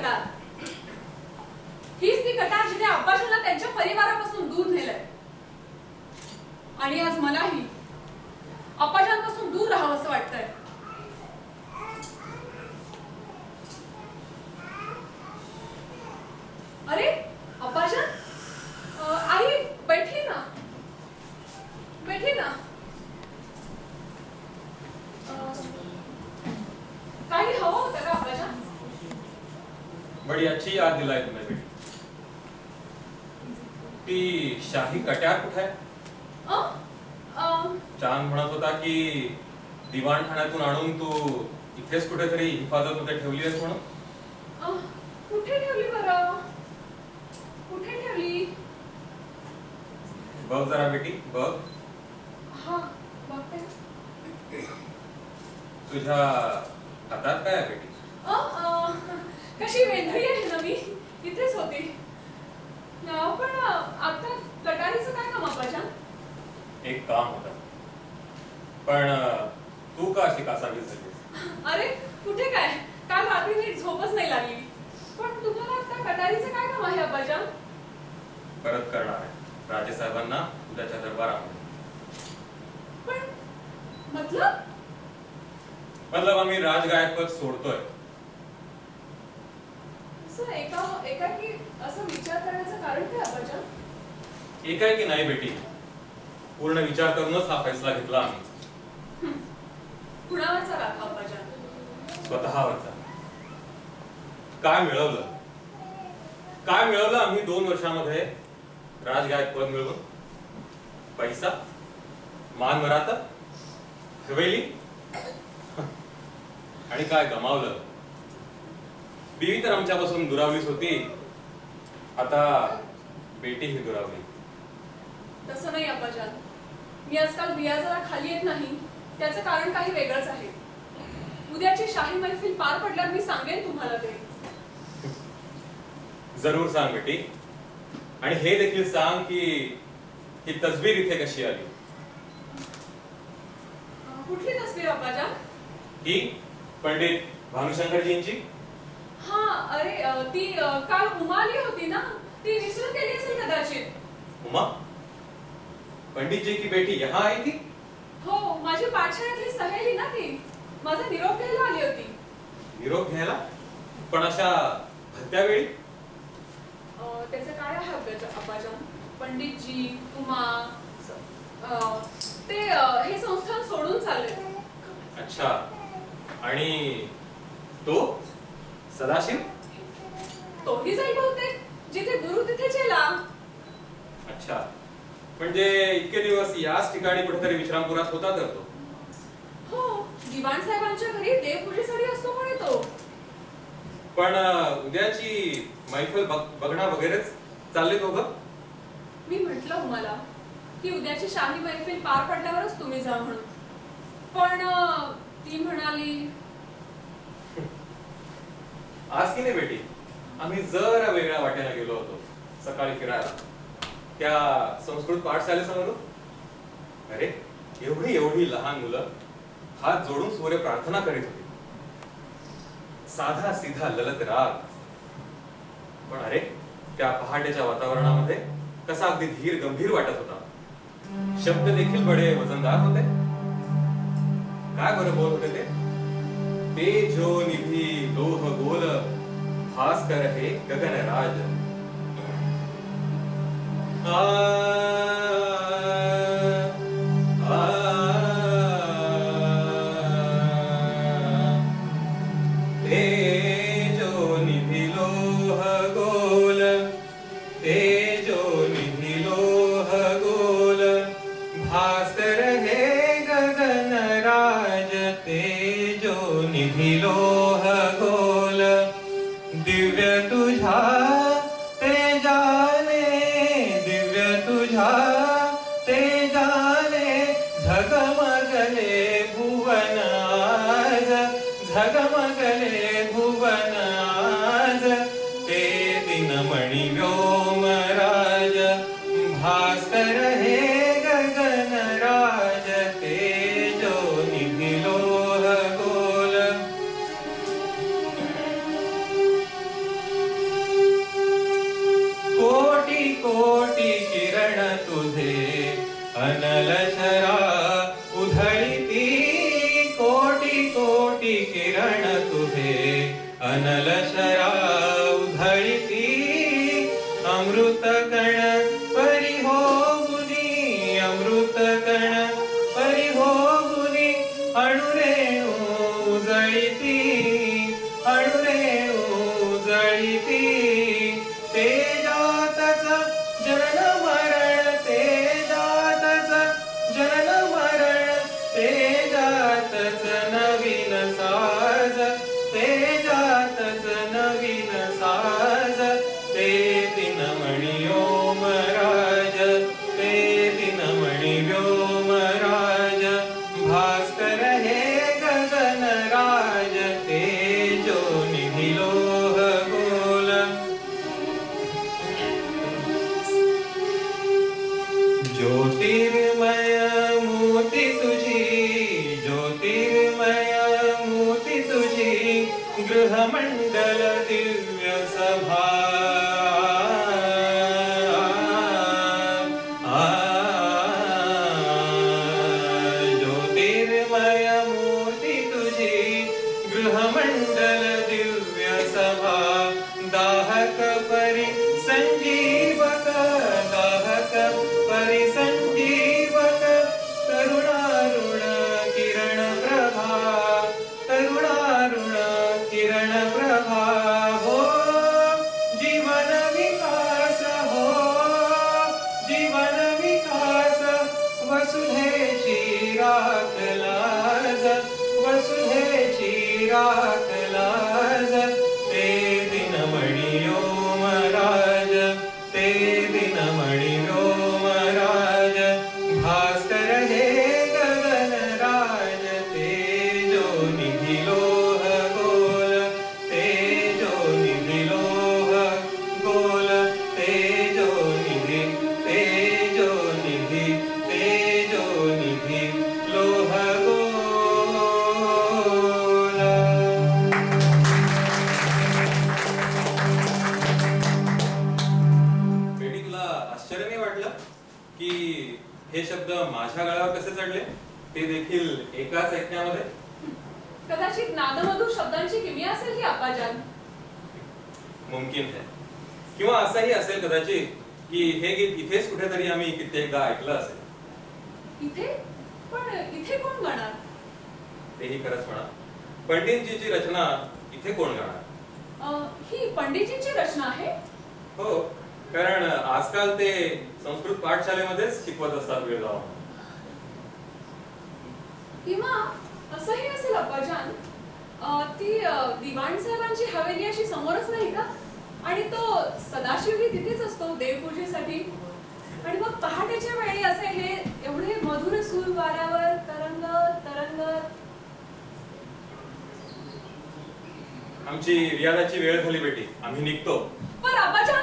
कटार. हीच ती कटार जिने अब्बाजांना त्यांच्या परिवारापासून दूर नेलंय. आणि आज मलाही अब्बाजांपासून दूर राहावं असं वाटतंय. अरे अब्बाजान, आई बैठी ना, बैठी ना. काही हवं होतं का अब्बाजान? बड़ी अच्छी याद दिलाई तुम्हें बेटी. ती शाही कट्यार कुठे आहे? चांद म्हणत होता की दिवाणखान्यातून आणून तू इथेच कुठेतरी हिफाजतमध्ये ठेवली आहेस म्हणून. कुठे ठेवली बरं? कुठे ठेवली? बघ जरा बेटी, बघ. हा बघते. तुझ्या हातात काय आहे बेटी? कशी वेंधळी आहे ना मी, इथेच होती. पण आता कटारीचं काय काम अब्बाजान? एक काम होतं, पण तू का अशी कासावीस झालीस? अरे कुठे काय, काल रात्री नीट झोपच नाही लागली. पण तुम्हाला आता कटारीचं काय काम आहे अब्बाजान? परत करणार आहे राजेसाहेबांना उद्याच्या दरबारामध्ये. पण मतलब आम्ही राजगायकपद सोडतोय. असं एकाकी असं विचार करण्याचं कारण काय अब्बाजान? एकाएकी नाही बेटी, पूर्ण विचार करूनच हा फैसला घेतला आम्ही. कुणावरचा राखा अब्बाजान? स्वतःवरचा. काय मिळवलं आम्ही 2 वर्षामध्ये राजगायकपद मिळवून? पैसा, मान मराता, हवेली, आणि काय गमावलं? बीवी तर आमच्यापासून दुरावलीच होती, आता बेटी ही दुरावली. तसं नाही अब्बाजान, मी आजकाल बिया जरा खाली येत नाही त्याचं कारण काही वेगळंच आहे. उद्याची शाही मैफिल पार पडल्यावर मी सांगेन तुम्हाला ते. जरूर सांग बेटी, आणि हे देखील सांग की ही तस्वीर इथे कशी आली? कुठली तस्वीर अब्बाजान? ही पंडित भानुशंकरजींची. हा अरे ती काल उमा आली होती ना, ती विसरून गेली असेल कदाचित. उमा पंडित जी की बेटी यहाँ आई थी? हो, माझी पाठशाळेतली सहेली ना ती. माझा निरोप घ्यायला आली होती. निरोप घ्यायला? पण अशा भलत्या वेळी? त्याचं काय आहे अब्बाजान? पंडितजी, उमा ते हे संस्थान सोडून चालले. अच्छा, आणि तो सदाशिव? तोही जाईल बहुतेक. जिथे गुरु तिथे चेला. अच्छा, म्हणजे इतके दिवस याच ठिकाणी कुठेतरी विश्रामपुरात होता तर तो? हो, दिवाण साहेबांच्या घरी देवपूजेसाठी असतो म्हणे तो. पण उद्याची मैफल बघणं वगैरेच चालले दोघं? मी म्हटलं तुम्हाला की उद्याची शाही मैफिल पार पडल्यावरच तुम्ही जा म्हणून. पण ती म्हणाली. आज की नाही बेटी, आम्ही जरा वेगळ्या वाटेला गेलो होतो सकाळी फिरायला, त्या संस्कृत पाठशाळेसमोर. अरे एवढी लहान मुलं हात जोडून सूर्य प्रार्थना करीत होती. साधा सीधा ललत राग, पण अरे त्या पहाटेच्या वातावरणामध्ये कसा अगदी धीर गंभीर वाटत होता. शब्द देखील बडे वजनदार होते. काय बरं बोल होते ते जो निधी लोह गोल भास्कर हे गगनराज. झगमगले भुवन आज ते दिनमणि व्योमराज भास्कर हे गगनराज तेजो निधि लोह गोल. अनलशरा उधळीती कोटी कोटी किरण तुझे अनलशरा उधळीती अमृत कण परी होऊनी अमृत कण परी होऊनी अणुरेणू उजळीती अणुरेणू उजळीती तेजातच जनन मरण तेजातच जनन मरण तेजातच नवीन साज तेजातच नवीन साज ते दिनमणि व्योमराज ते दिनमणि व्योमराज भास्कर हे गगनराज तेजो निधी लोह गोल ज्योतिर्मय मूर्ती तुझी ज्योतिर्मय मूर्ती तुझी गृहमंडल दिव्य सभा ज्योतिर्मय मूर्ती तुझी गृहमंडल दिव्य सभा दाहक परी संजीवक दाहक परी संजीवक करुणारुण किरण प्रभा करुणारुण किरण प्रभा हो जीवन विकास हो जीवन विकास वसुधेची राख लाज वसुधेची राख लाज ते दिनमणि व्योमराज ते दिनमणि व्योमराज भास्कर हे गगनराज तेजो निधी लोह गोल तेजो निधी लोह गोल तेजो निधी तेजो निधी तेजो निधी लोह गोल बेटी तुला आश्चर्य नाही वाटलं की हे शब्द माझ्या गळ्यावर कसे चढले ते देखील एकाच ऐकण्यामध्ये कदाचित नादमधुर शब्दांची किमया असेल ही अप्पाजान. मुमकिन है किंवा असंही असेल कदाचित की हे गीत इथेच कुठेतरी आम्ही कित्येकदा ऐकलं असेल. इथे पण इथे कोण गाणार? तेही खरंच म्हणा. पंडितजीची रचना इथे कोण गाणार? ही पंडितजींची रचना आहे. हो, कारण आजकाल ते संस्कृत पाठशालेमध्येच शिकवत असतात वेळ जाऊन. किंवा असंही असेल अप्पाजान, ती दिवाण साहेबांची हवेली अशी समोरच नाही का? आणि तो सदाशिवही तिथेच असतो देवपूजेसाठी. आणि मग पहाटेच्या वेळी असे हे एवढे मधुर सूर वाऱ्यावर तरंगत तरंगत. आमची रियाजाची वेळ झाली बेटी, आम्ही निघतो. पण अप्पाजान